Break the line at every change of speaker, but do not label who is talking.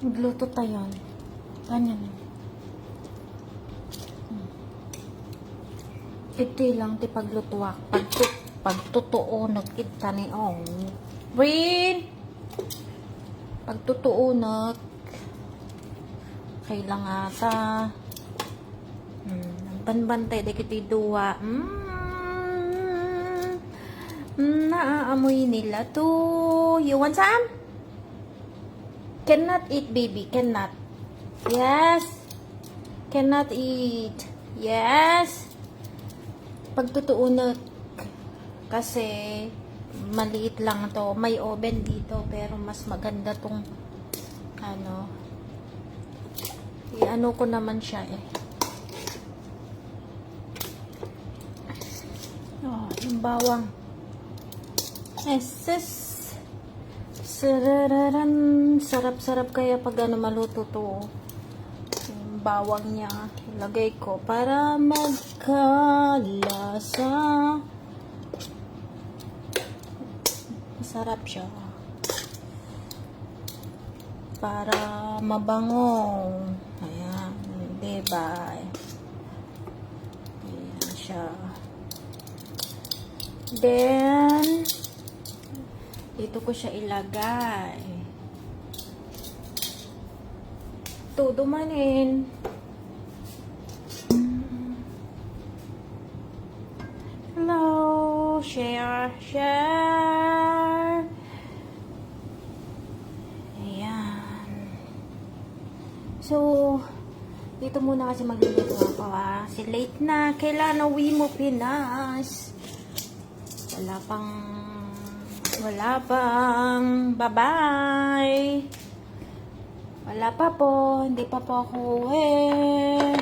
Magluto tayo. Ganyan. Ito lang ti paglutuak. Pagtotoo nagkita ni Win! Pagtotoo kailang ata. Banbantay di kiti duwa. Naaamoy nila to. You want some? Cannot eat, baby. Cannot. Yes. Cannot eat. Yes. Pagtutuunot. Kasi maliit lang to. May oven dito. Pero mas maganda tong i-ano ko naman siya eh. Oh, yung bawang. Eses. Sarap-sarap kaya pag maluto to. Yung bawang niya, ilagay ko para magkalasa. Masarap siya. Para mabango. Ayan, diba? Ayan siya. Then, dito ko siya ilagay. Todo manin. Hello, share. Ayan. So, dito muna kasi magluluto ako si late na. Kailan uwi mo Pinas? Wala pang bye-bye. Wala pa po. Hindi pa po ako uwi.